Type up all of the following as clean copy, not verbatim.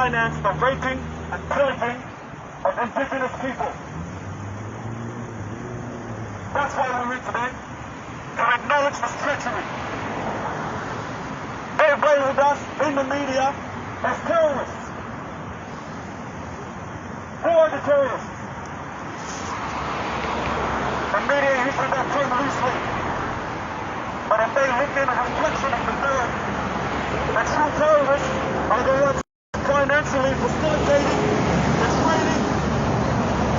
finance the raping and pillaging of indigenous people. That's why we're here today, to acknowledge this treachery. They labeled us in the media as terrorists. Who are the terrorists? The media uses that term loosely. But if they look in a reflection of the mirror, the true terrorists are the ones financially facilitating the training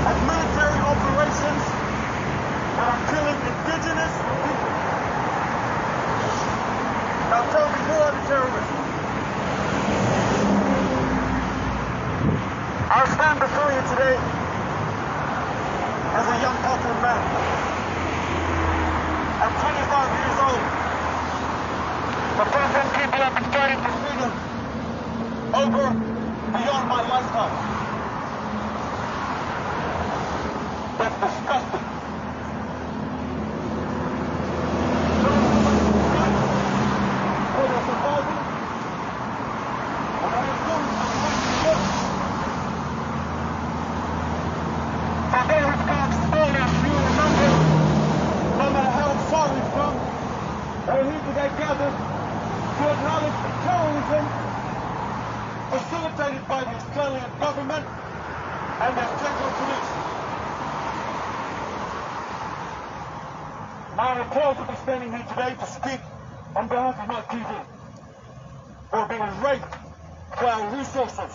and military operations that are killing indigenous people. Now tell me, who are the terrorists? I stand before you today as a young Papuan man. I'm 25 years old. The Papuan people have been fighting for freedom over beyond my lifetime. That's disgusting. For their survival, and I am going to fight for those who've gone stolen, you remember, no matter how far we've come, we're here today gathered to acknowledge the terrorism facilitated by the Australian government and their federal police. Now I'm proud to be standing here today to speak on behalf of my people who are being raped for our resources.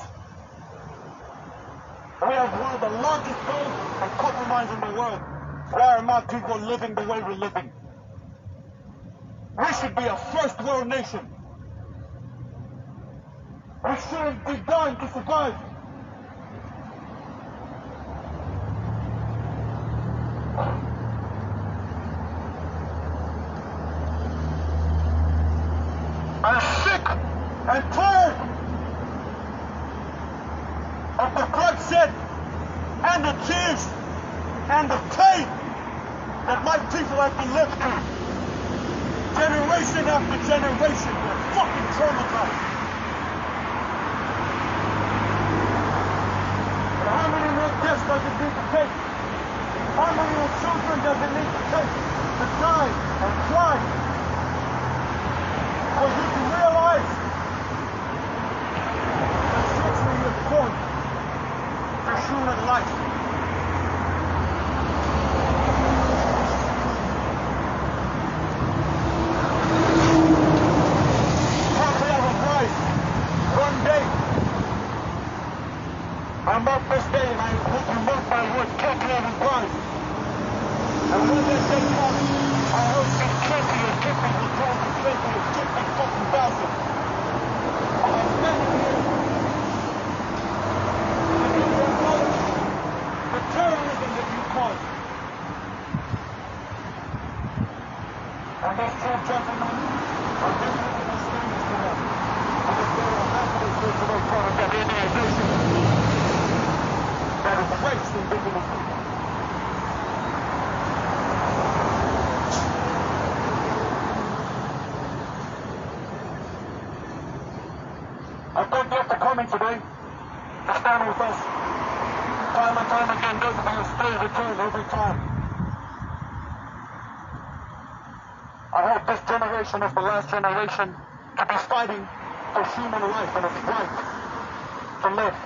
We have one of the largest gold and copper mines in the world. Why are my people living the way we're living? We should be a first world nation. We shouldn't be dying to survive. I'm sick and tired of the bloodshed and the tears and the pain that my people have been lived through. Generation after generation, we're fucking traumatized. And how many more deaths does it need to take? How many more children does it need to take to die and cry for you to realize the treachery of God for human life? I'm up this day and I hope you mark my words, calculate and rise. And when that day comes, I hope some 20 or 50 will tell me 20 or 50 fucking thousand. I'm standing here to acknowledge the terrorism that you caused. And those two gentlemen are definitely standing for them. And this day I'm happy to say to those part of that organization that is rapes indigenous people. I thank you for coming today to stand with us. Time and time again, those of you stay returned every time. I hope this generation is the last generation to be fighting for human life and its right to live.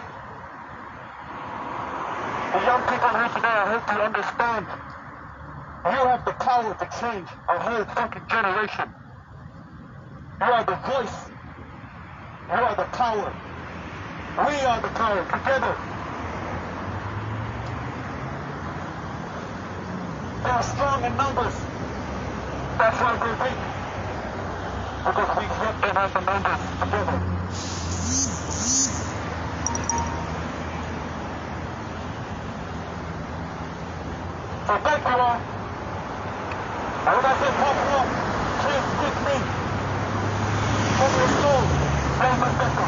The young people here today, I hope you understand. You have the power to change a whole fucking generation. You are the voice. You are the power. We are the power together. They are strong in numbers. That's why we're weak. Because we yet don't have the numbers together. So thank you all. And when I say Papua, please stick me. From your soul, say Merdeka.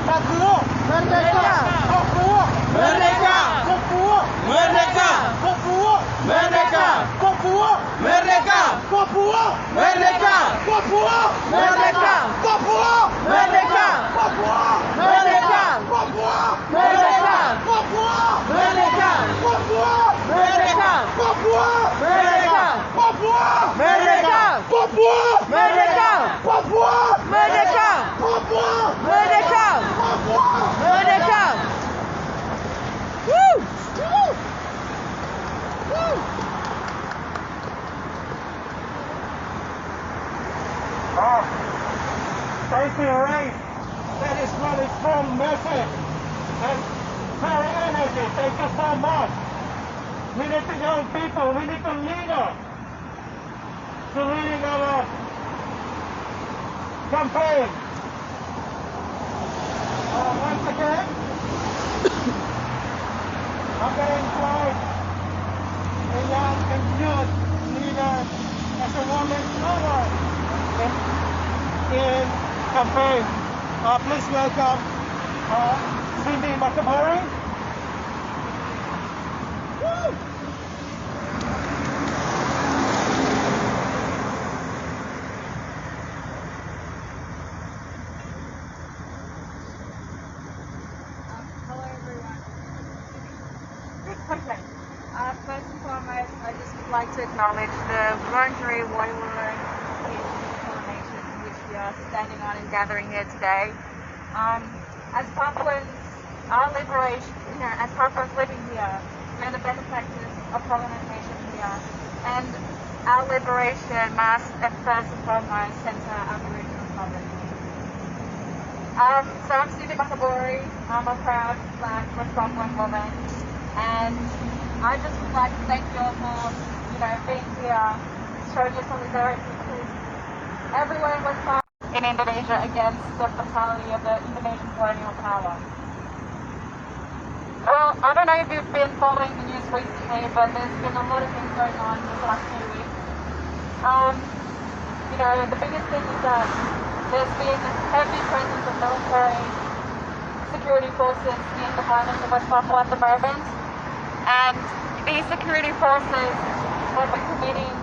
Papua! Merdeka! Papua! Merdeka! Papua! Merdeka! Papua! Merdeka! Papua! Merdeka! Papua! Merdeka! Papua! Merdeka! Papua! Merdeka! Papua! Merdeka! Papua! Merdeka! Papua! Merdeka! Papua! Merdeka! Papua! Merdeka! Papua! Merdeka! Papua! Merdeka! Papua! Merdeka! Papua! Merdeka! Papua! Merdeka! Woo! Safety race that is running from message and power energy. Thank you so much. We need the young people, we need the leader to leading our campaign. Once again, I'm going to invite a young and youth leader as a woman power in campaign. Please welcome Cindy Makabari. Woo! Hello everyone. Okay. First and foremost, I just would like to acknowledge the Wurundjeri Woi-wurrung nation in which we are standing on and gathering here today. As Papuans, our liberation, as Papuans living here, we are the benefactors of colonization here, and our liberation must, first and foremost, center Aboriginal public. So I'm Cindy Makaburi. I'm a proud Black West Papuan woman, and I just would like to thank you all for, being here, showing your solidarity, because everywhere in West Papua in Indonesia against the brutality of the Indonesian colonial power. Well, I don't know if you've been following the news recently, but there's been a lot of things going on in the last few weeks. The biggest thing is that there's been heavy presence of military security forces in the highlands of West Papua at the moment, and these security forces have been committing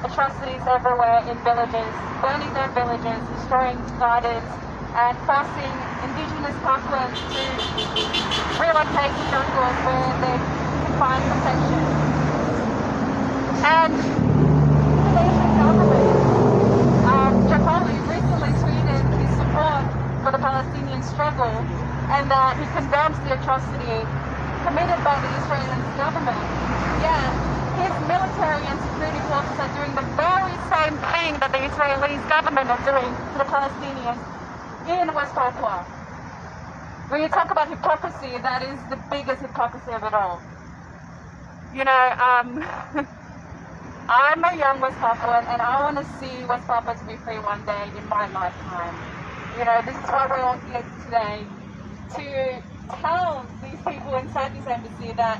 atrocities everywhere in villages, burning down villages, destroying gardens, and forcing indigenous Papuans to relocate to jungles where they can find protection. And the Indonesian government, Jokowi recently tweeted his support for the Palestinian struggle and that he condemns the atrocity committed by the Israeli government. Yet, his military and security forces are doing the very same thing that the Israeli government are doing to the Palestinians in West Papua. When you talk about hypocrisy, that is the biggest hypocrisy of it all. I'm a young West Papuan, and I want to see West Papua to be free one day in my lifetime. This is why we're all here today, to tell these people inside this embassy that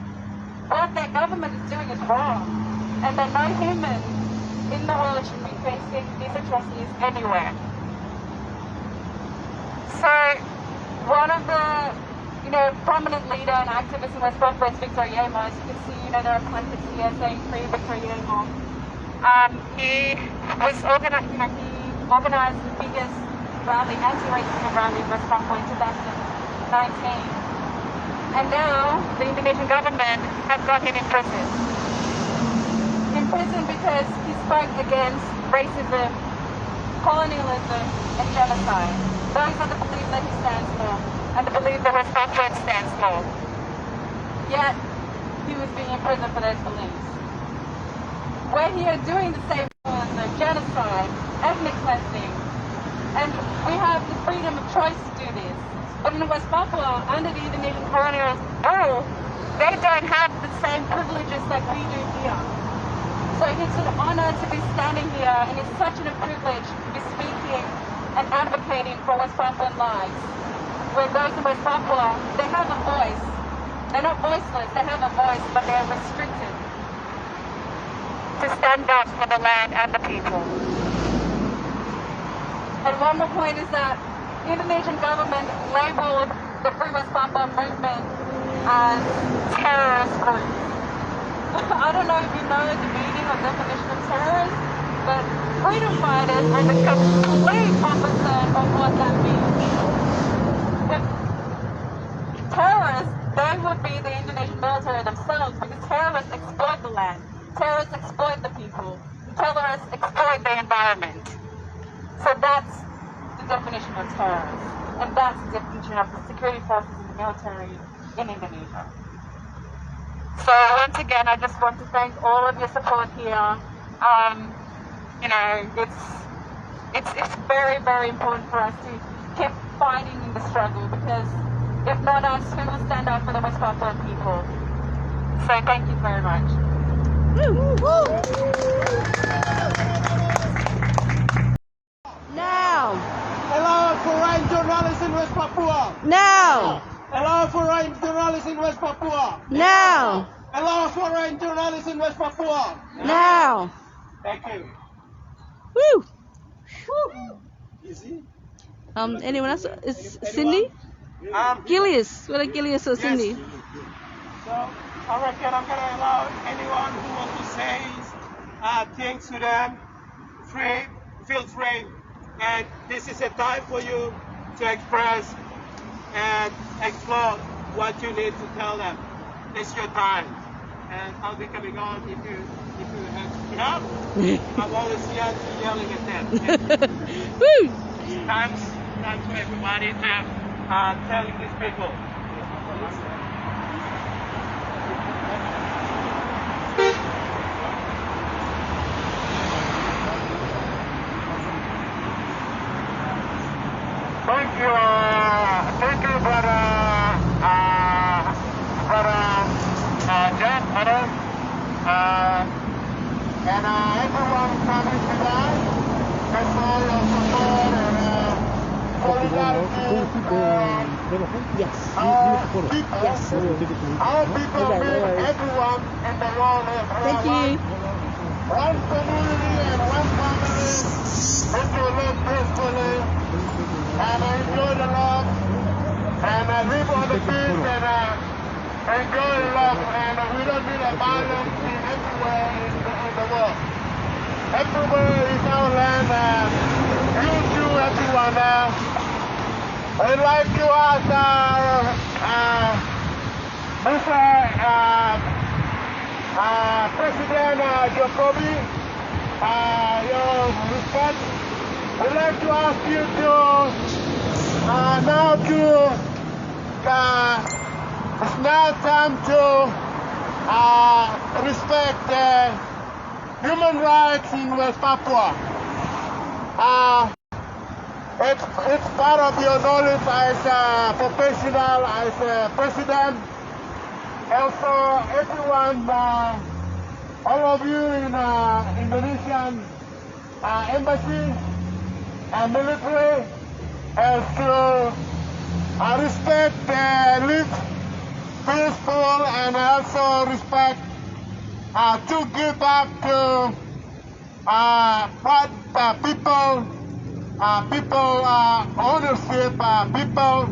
what their government is doing is wrong, and that no human in the world should be facing these atrocities anywhere. So, one of the prominent leader and activist in West Papua is Victor Yemo. As you can see, there are placards here saying "Free Victor Yemo." He was organized the biggest rally, anti-racism rally in West Papua in 2019. And now, the Indonesian government has got him in prison. In prison because he spoke against racism, colonialism, and genocide. Those are the beliefs that he stands for, and the belief that West Papua stands for. Yet, he was being imprisoned for those beliefs. We're here doing the same colonialism, genocide, ethnic cleansing, and we have the freedom of choice to do this. But in West Papua, under the Indonesian colonial rule, they don't have the same privileges that we do here. So it's an honor to be standing here, and it's such a privilege to be speaking and advocating for West Papuan lives. Where those in West Papua, they have a voice. They're not voiceless, they have a voice, but they're restricted to stand up for the land and the people. And one more point is that Indonesian government labeled the Free West Papua movement as terrorist groups. I don't know if you know the meaning a definition of terrorist, but freedom fighters are the complete opposite of what that means. If terrorists, they would be the Indonesian military themselves, because terrorists exploit the land, terrorists exploit the people, terrorists exploit the environment. So that's the definition of terrorists, and that's the definition of the security forces in the military in Indonesia. So once again, I just want to thank all of your support here. You know, it's very, very important for us to keep fighting in the struggle, because if not us, who will stand up for the West Papuan people? So thank you very much. Now. Allow foreign journalists in West Papua. Now. Allow foreign journalists in West Papua. Now. Allow foreign journalists in West Papua. Now. Thank you. Woo. Easy. Anyone else? Is Cindy? Gilius. What are Gilius or Cindy? So I reckon I'm gonna allow anyone who wants to say things to them feel free. And this is a time for you to express and explore what you need to tell them. It's your time. And I'll be coming on if you have. I'm always here yelling at them. Woo! Thanks to everybody to telling these people. Thank you, brother John, Ronald, and everyone coming today. Thanks for your support and solidarity. Our people mean everyone in the world. Thank you. One community and one family. Let you live peacefully and enjoy the love and live on the beach and enjoy love, and we don't need a violence everywhere in the world. Everywhere is our land, you too, everyone. I'd like to ask Mr. President Jokowi, your response. I'd like to ask you to it's now time to respect human rights in West Papua. It's part of your knowledge as a professional, as a president. Also, everyone, all of you in Indonesian embassy and military, has to respect live peaceful, and also respect to give back to what people ownership, people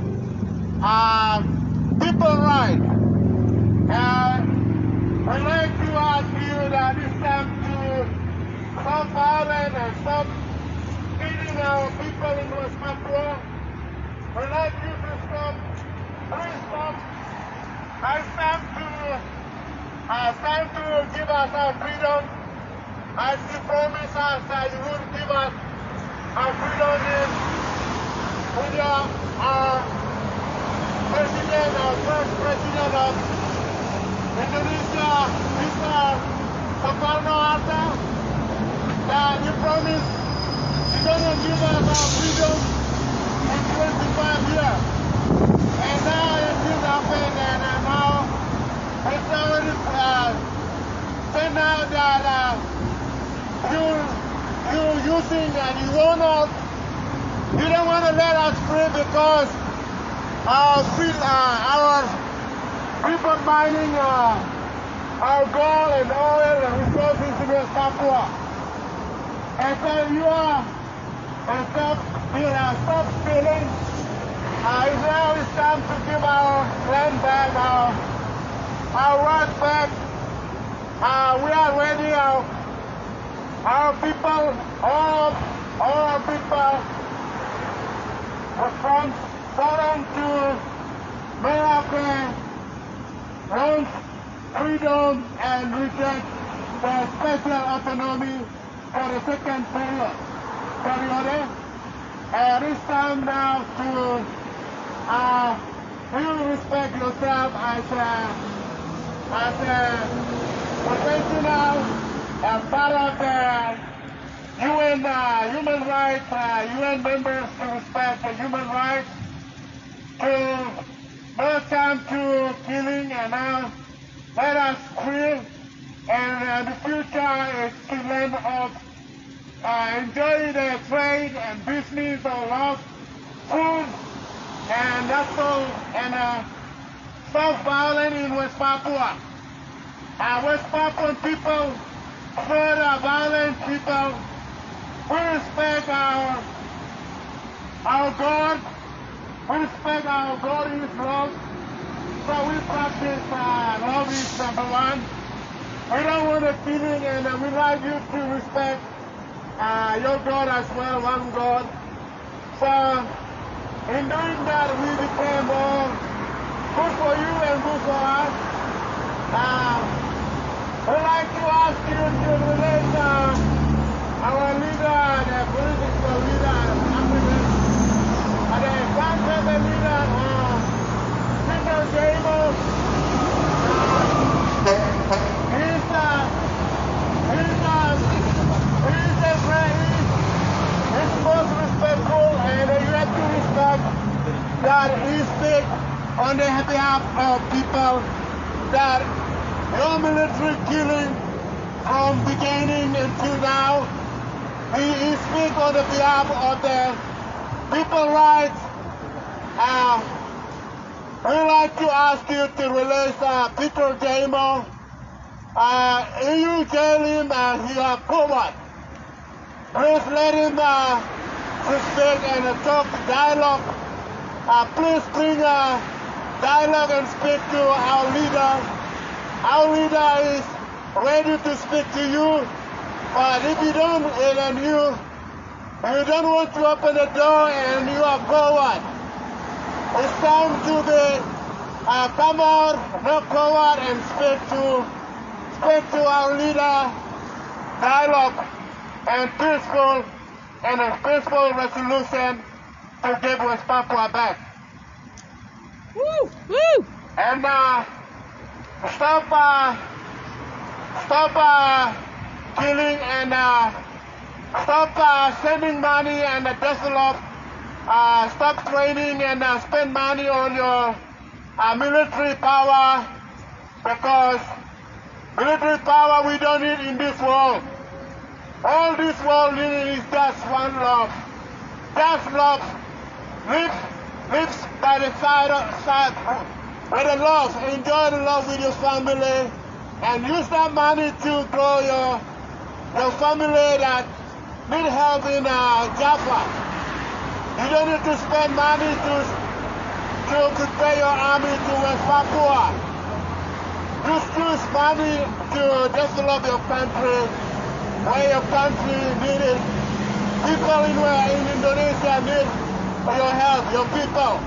right. I'd like to ask you that it's time to stop violence and stop killing our people in West Papua. I'd like you to stop. Please stop. It's time to give us our freedom. As you promised us that you would give us our freedom with our president, our first president of Indonesia, Mr. Soekarno-Hatta, that you promised you're going to give us our freedom in 25 years. And now it didn't happen, and now it's already turned out that you're using and you don't want to let us free because our people mining our gold and oil and resources in West Papua. And so you are stop stealing. Now it's time to give our land back, our rights back. We are ready. our people, all our people, from foreign to Merdeka, wants freedom and reject the special autonomy for the second period. And it's time now to you respect yourself as a professional and part of the UN human rights, UN members to respect the human rights, to no time to killing, and now let us free, and the future is to land of enjoy the trade and business of love, food, and that's all, and stop violence in West Papua. West Papuan people, further violent people, we respect our God, we respect our God in His love, so we practice love is number one. We don't want a feeling, and we like you to respect your God as well, one God. So in doing that, we became more good for you and good for us. We'd like to ask you to release our leader, the political leader, the conservative leader, Victor Yemo. He's most respectful, and you have to respect that he speaks on the behalf of people that your military killing from beginning until now. He speaks on the behalf of the people's rights. We'd like to ask you to release Victor Yemo. You jail him, he a coward. Please let him to speak and talk dialogue. Please bring dialogue and speak to our leader. Our leader is ready to speak to you, but if you don't, and you don't want to open the door and you are coward, it's time to be come out, not coward, and speak to our leader, dialogue, and a peaceful resolution to give West Papua back. Woo! Woo! And stop killing, and stop sending money and develop, stop training and spend money on your military power, because military power we don't need in this world. All this world needs is just one love. Just love. Live by the side with the love. Enjoy the love with your family, and use that money to grow your family that need help in Java. You don't need to spend money to prepare your army to West Papua. Just use money to develop your country, where your country needed. People in Indonesia need your help, your people.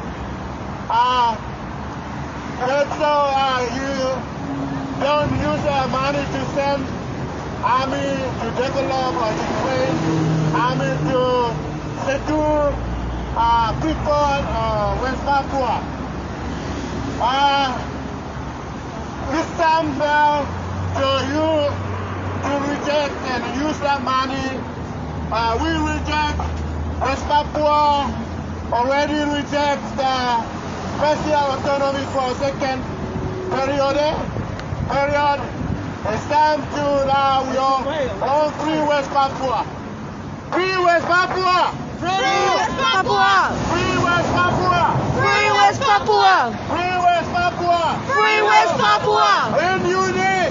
Also, you don't use money to send army to develop or to train army to secure people West Papua. It's time now for you to reject and use that money. We reject West Papua, already reject the Special Autonomy for a second period. It's time to now all free West Papua. Free West Papua! Free West Papua! Free West Papua! Free West Papua! Free West Papua! Free West Papua! When you need,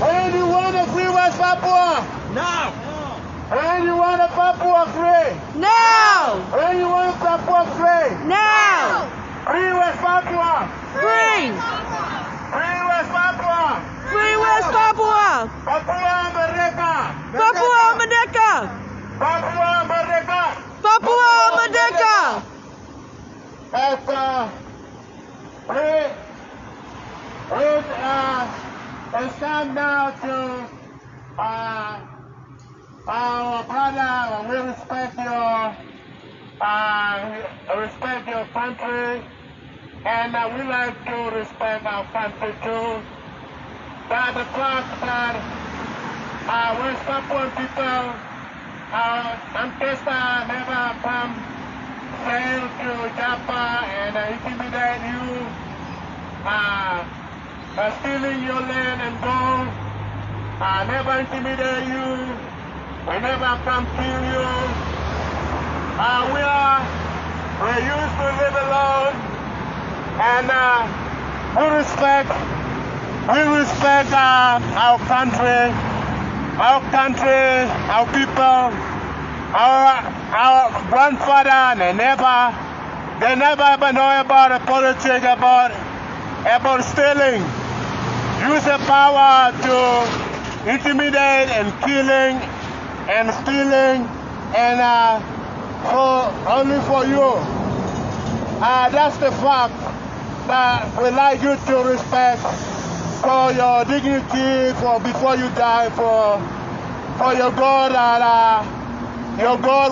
when you want a free West Papua? Now! When you want a Papua free? Now! When you want a Papua free? Now! Free West Papua! Free! Free West Papua! Free West Papua! Papua Merdeka! Papua to our brother, we respect your country, and we like to respect our country too. But the fact that West Papuan people, ancestors never sail to Java and intimidate you, stealing your land and gold, never intimidate you, we never come kill you. We used to live alone, and we respect our country, our people, our grandfather. They never ever know about the politics, about stealing. Use the power to intimidate and killing and stealing, and only for you. That's the fact that we like you to respect for your dignity, for before you die, for your God,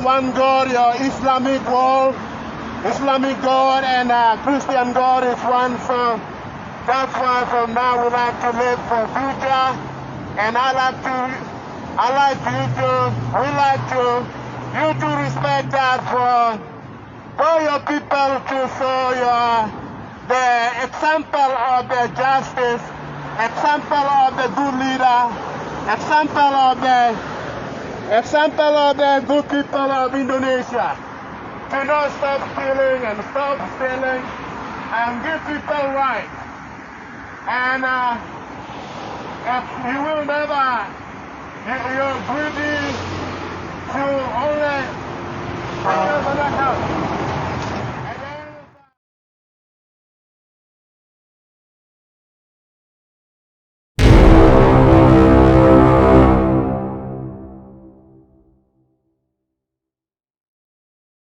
one God, your Islamic God, and Christian God is one. So that's why from now we like to live for future, and we like you to respect that for your people to show the example of the justice, example of the good leader, example of the good people of Indonesia. To not stop stealing and stop stealing and give people rights. And if you will never, you're greedy,